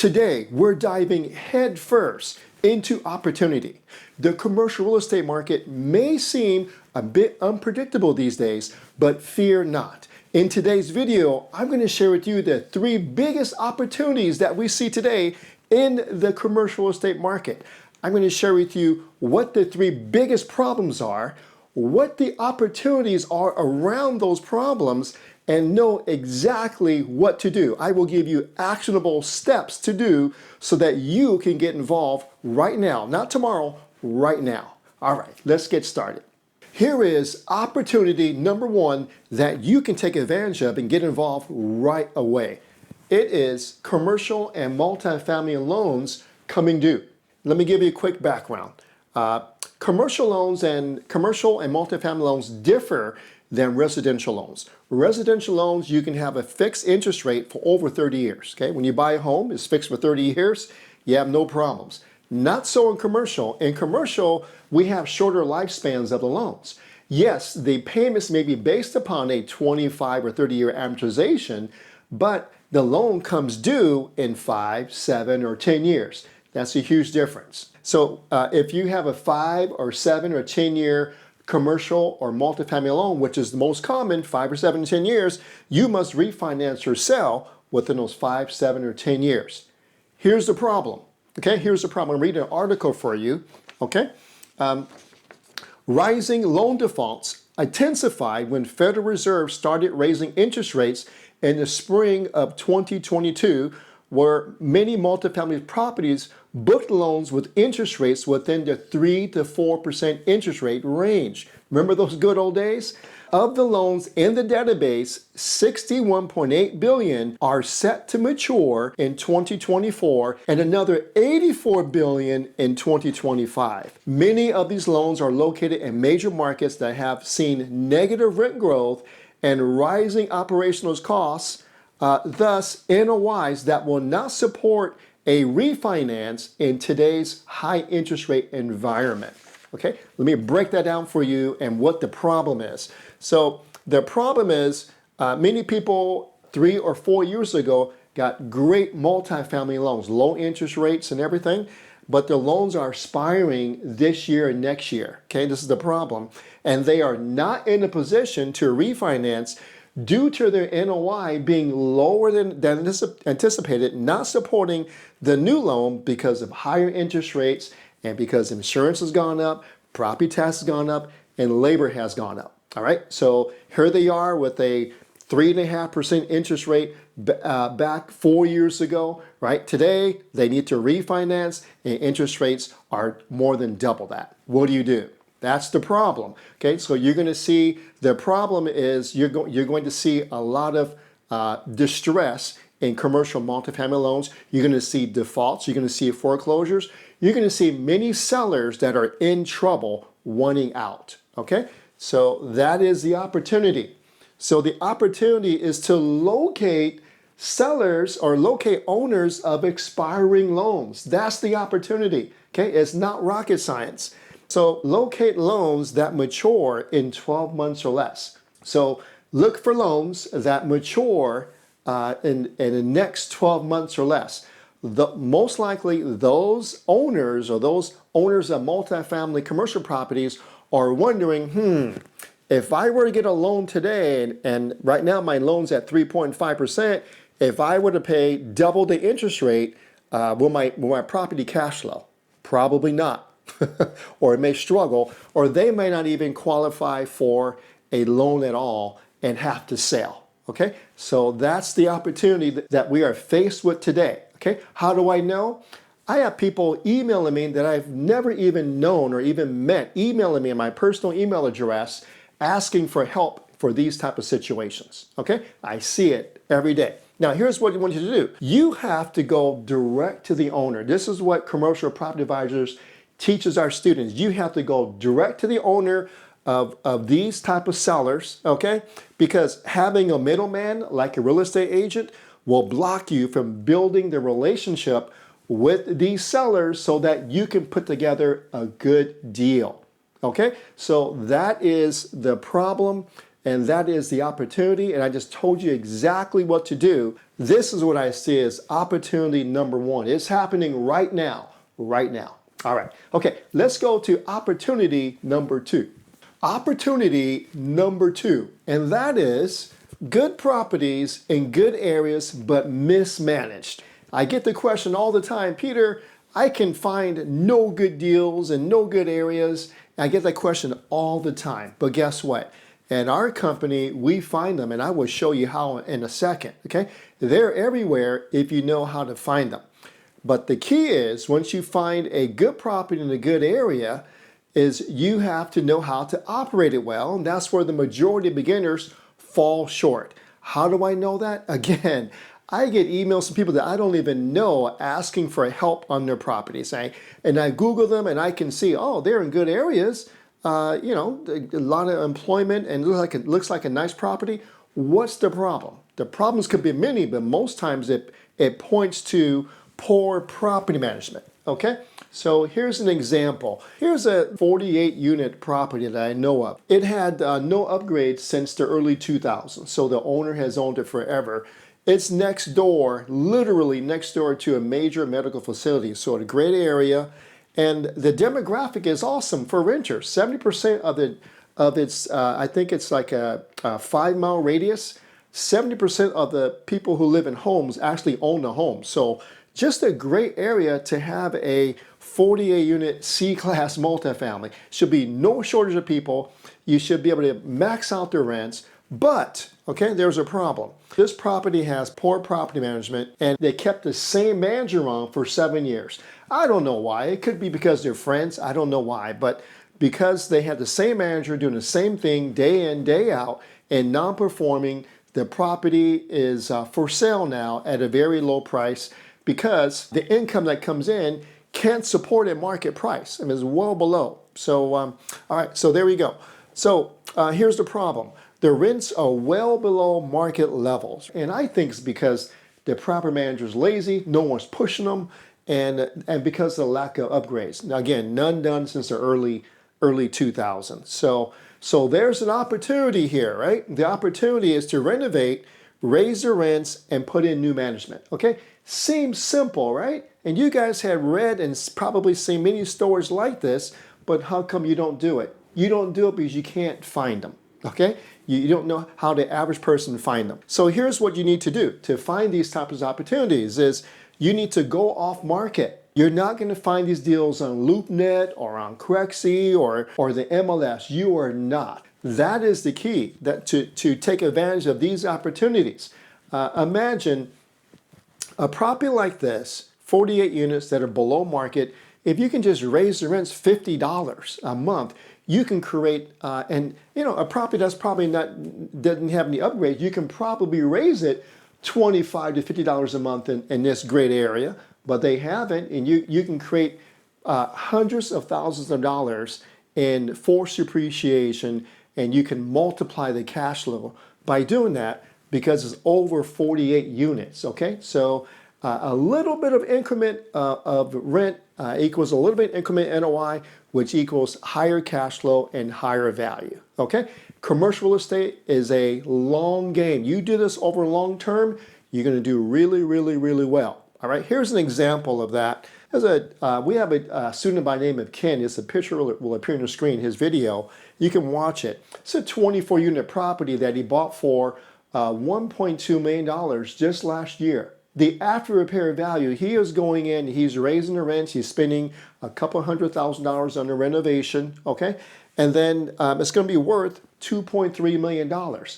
Today, we're diving headfirst into opportunity. The commercial real estate market may seem a bit unpredictable these days, but fear not. In today's video, I'm going to share with you the 3 biggest opportunities that we see today in the commercial real estate market. I'm going to share with you what the 3 biggest problems are, what the opportunities are around those problems, and know exactly what to do. I will give you actionable steps to do so that you can get involved right now, not tomorrow, right now. All right, let's get started. Here is opportunity number 1 that you can take advantage of and get involved right away. It is commercial and multifamily loans coming due. Let me give you a quick background. Commercial loans and multifamily loans differ than residential loans. Residential loans, you can have a fixed interest rate for over 30 years. Okay, when you buy a home, it's fixed for 30 years. You have no problems. Not so in commercial. In commercial, we have shorter lifespans of the loans. Yes, the payments may be based upon a 25 or 30-year amortization, but the loan comes due in 5, 7, or 10 years. That's a huge difference. So if you have a 5 or 7 or 10-year commercial or multifamily loan, which is the most common, 5 or 7 or 10 years, you must refinance or sell within those 5, 7, or 10 years. Here's the problem. Okay, here's the problem. I'm reading an article for you. Okay, rising loan defaults intensified when Federal Reserve started raising interest rates in the spring of 2022, where many multifamily properties booked loans with interest rates within the 3 to 4% interest rate range. Remember those good old days? Of the loans in the database, 61.8 billion are set to mature in 2024 and another 84 billion in 2025. Many of these loans are located in major markets that have seen negative rent growth and rising operational costs, thus NOIs that will not support a refinance in today's high interest rate environment. Okay, let me break that down for you and what the problem is. So the problem is many people 3 or 4 years ago got great multifamily loans, low interest rates and everything, but their loans are expiring this year and next year. Okay, this is the problem. And they are not in a position to refinance due to their NOI being lower than anticipated, not supporting the new loan because of higher interest rates and because insurance has gone up, property tax has gone up, and labor has gone up. All right, so here they are with a 3.5% interest rate back 4 years ago, right? Today, they need to refinance and interest rates are more than double that. What do you do? That's the problem. Okay, so you're going to see the problem is you're going to see a lot of distress in commercial multifamily loans. You're going to see defaults. You're going to see foreclosures. You're going to see many sellers that are in trouble wanting out. Okay, so that is the opportunity. So the opportunity is to locate sellers or locate owners of expiring loans. That's the opportunity. Okay, it's not rocket science. So locate loans that mature in 12 months or less. So look for loans that mature in the next 12 months or less. Most likely those owners of multifamily commercial properties are wondering, if I were to get a loan today, and right now my loan's at 3.5%, if I were to pay double the interest rate, will my property cash flow? Probably not. Or it may struggle, or they may not even qualify for a loan at all and have to sell. Okay, so that's the opportunity that we are faced with today. Okay, how do I know? I have people emailing me that I've never even known or even met, emailing me on my personal email address, asking for help for these type of situations. Okay, I see it every day. Now, here's what I want you to do. You have to go direct to the owner. This is what commercial property advisors teaches our students. You have to go direct to the owner of these type of sellers, okay? Because having a middleman like a real estate agent will block you from building the relationship with these sellers so that you can put together a good deal, okay? So that is the problem and that is the opportunity. And I just told you exactly what to do. This is what I see as opportunity number one. It's happening right now, right now. All right. Okay, let's go to opportunity number two. Opportunity number two, and that is good properties in good areas but mismanaged. I get the question all the time, Peter, I can find no good deals in no good areas. I get that question all the time. But guess what? At our company, we find them, and I will show you how in a second. Okay? They're everywhere if you know how to find them. But the key is once you find a good property in a good area, is you have to know how to operate it well, and that's where the majority of beginners fall short. How do I know that? Again, I get emails from people that I don't even know asking for help on their properties, and I Google them and I can see, oh, they're in good areas, a lot of employment, and it looks like a nice property. What's the problem? The problems could be many, but most times it points to poor property management. Okay, so here's an example. Here's a 48 unit property that I know of. It had no upgrades since the early 2000s, so the owner has owned it forever. It's next door, literally next door to a major medical facility, so a great area, and the demographic is awesome for renters. 70% of its, I think it's like a 5-mile radius. 70% of the people who live in homes actually own a home. So just a great area to have a 48 unit C-class multifamily. Should be no shortage of people. You should be able to max out their rents. But, okay, there's a problem. This property has poor property management, and they kept the same manager on for 7 years. I don't know why. It could be because they're friends. I don't know why. But because they had the same manager doing the same thing day in, day out, and non-performing, the property is for sale now at a very low price because the income that comes in can't support a market price. I mean, it's well below. So, all right, so there we go. So here's the problem. The rents are well below market levels. And I think it's because the property manager's lazy, no one's pushing them, and because of the lack of upgrades. Now again, none done since the early 2000s. So there's an opportunity here, right? The opportunity is to renovate, raise the rents, and put in new management, okay? Seems simple, right? And you guys have read and probably seen many stories like this, but how come you don't do it? You don't do it because you can't find them, okay? You don't know how the average person find them. So here's what you need to do to find these types of opportunities is you need to go off market. You're not going to find these deals on LoopNet or on Crexi or the MLS. You are not. That is the key that to take advantage of these opportunities. Imagine a property like this, 48 units that are below market. If you can just raise the rents $50 a month, you can create, a property that's probably doesn't have any upgrades, you can probably raise it $25 to $50 a month in this great area, but they haven't, and you can create hundreds of thousands of dollars in forced appreciation, and you can multiply the cash flow by doing that because it's over 48 units, okay? So a little bit of increment of rent equals a little bit increment NOI, which equals higher cash flow and higher value, okay? Commercial real estate is a long game. You do this over long term, you're gonna do really, really, really well. All right, here's an example of that. We have a student by the name of Ken. It's a picture will appear on the screen, his video. You can watch it. It's a 24 unit property that he bought for $1.2 million just last year. The after repair value, he is going in, he's raising the rents, he's spending a couple $100,000 on the renovation, okay? And then it's gonna be worth $2.3 million.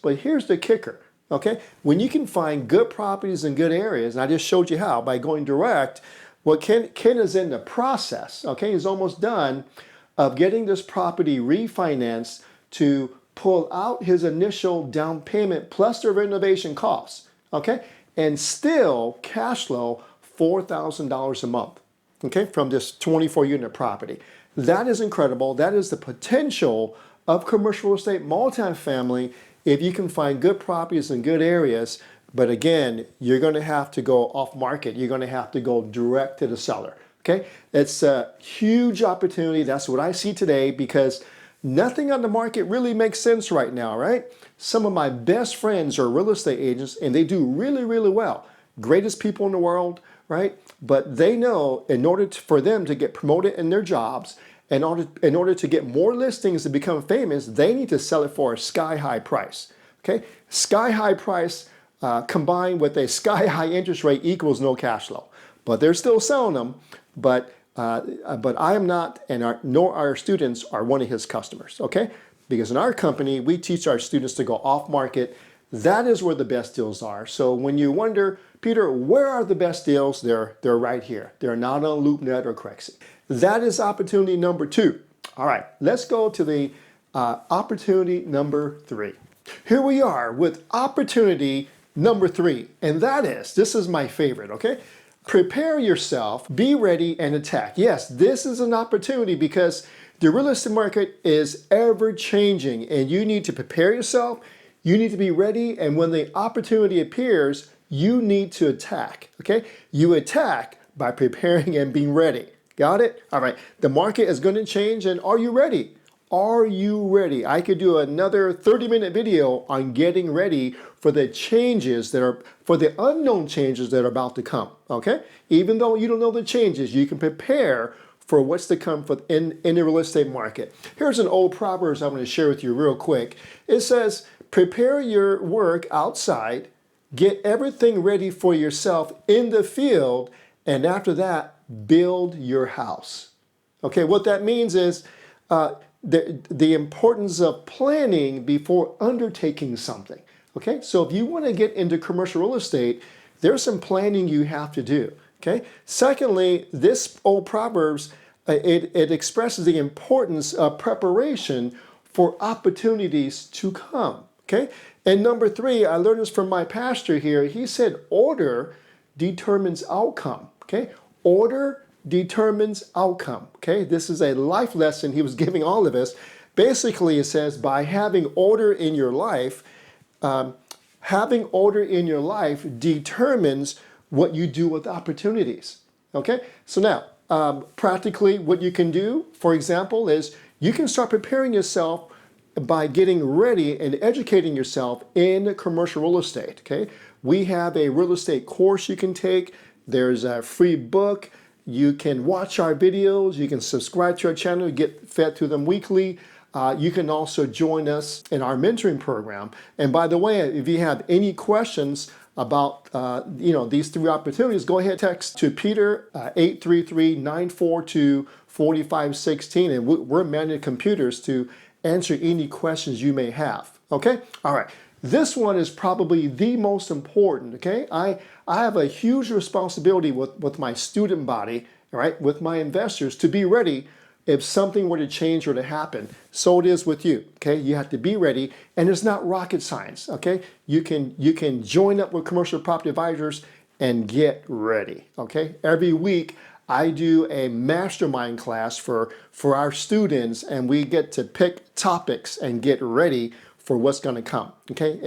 But here's the kicker, okay? When you can find good properties in good areas, and I just showed you how by going direct, well, Ken is in the process, okay? He's almost done of getting this property refinanced to pull out his initial down payment plus the renovation costs, okay? And still cash flow $4,000 a month, okay, from this 24 unit property. That is incredible. That is the potential of commercial real estate multifamily if you can find good properties in good areas. But again, you're going to have to go off market. You're going to have to go direct to the seller, okay? It's a huge opportunity. That's what I see today because nothing on the market really makes sense right now, right? Some of my best friends are real estate agents and they do really, really well. Greatest people in the world, right? But they know in order for them to get promoted in their jobs, in order to get more listings to become famous, they need to sell it for a sky high price. Okay, sky high price combined with a sky high interest rate equals no cash flow. But they're still selling them. But I am not, and nor our students are one of his customers. Okay, because in our company we teach our students to go off market. That is where the best deals are. So when you wonder, Peter, where are the best deals? They're right here. They're not on LoopNet or Crexi. That is opportunity number 2. All right, let's go to the opportunity number 3. Here we are with opportunity number 3, and this is my favorite, okay? Prepare yourself, be ready, and attack. Yes, this is an opportunity because the real estate market is ever changing, and you need to prepare yourself. You need to be ready, and when the opportunity appears, you need to attack, okay? You attack by preparing and being ready. Got it? All right, the market is going to change, and are you ready? Are you ready? I could do another 30-minute video on getting ready for the changes for the unknown changes that are about to come, okay? Even though you don't know the changes, you can prepare for what's to come in the real estate market. Here's an old proverb I'm going to share with you real quick. It says, prepare your work outside, get everything ready for yourself in the field, and after that, build your house. Okay, what that means is the importance of planning before undertaking something. Okay, so if you want to get into commercial real estate, there's some planning you have to do. Okay, secondly, this old Proverbs, it expresses the importance of preparation for opportunities to come. Okay, and number 3, I learned this from my pastor here. He said, order determines outcome. Okay, order determines outcome. Okay, this is a life lesson he was giving all of us. Basically, it says by having order in your life, determines what you do with opportunities. Okay, so now practically what you can do, for example, is you can start preparing yourself by getting ready and educating yourself in commercial real estate. Okay, we have a real estate course you can take. There's a free book. You can watch our videos. You can subscribe to our channel, get fed to them weekly. You can also join us in our mentoring program. And by the way, if you have any questions about these 3 opportunities, go ahead and text to Peter 833-942-4516, and we're managing computers to answer any questions you may have. Okay? All right. This one is probably the most important, okay? I have a huge responsibility with my student body, right, with my investors to be ready if something were to change or to happen. So it is with you, okay? You have to be ready, and it's not rocket science, okay? You can join up with commercial property advisors and get ready, okay? Every week, I do a mastermind class for our students, and we get to pick topics and get ready for what's going to come. Okay,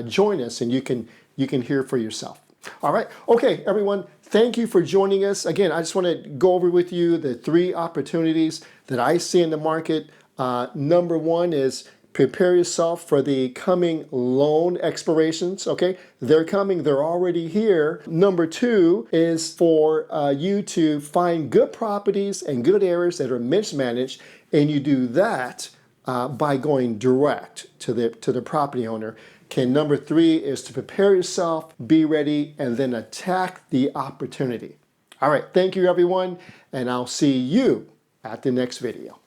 join us, and you can hear for yourself. All right, okay, everyone. Thank you for joining us. Again, I just want to go over with you the 3 opportunities that I see in the market. Number 1 is prepare yourself for the coming loan expirations. Okay, they're coming. They're already here. Number 2 is for you to find good properties and good areas that are mismanaged, and you do that by going direct to the property owner. Okay, number 3 is to prepare yourself, be ready, and then attack the opportunity. All right, thank you everyone, and I'll see you at the next video.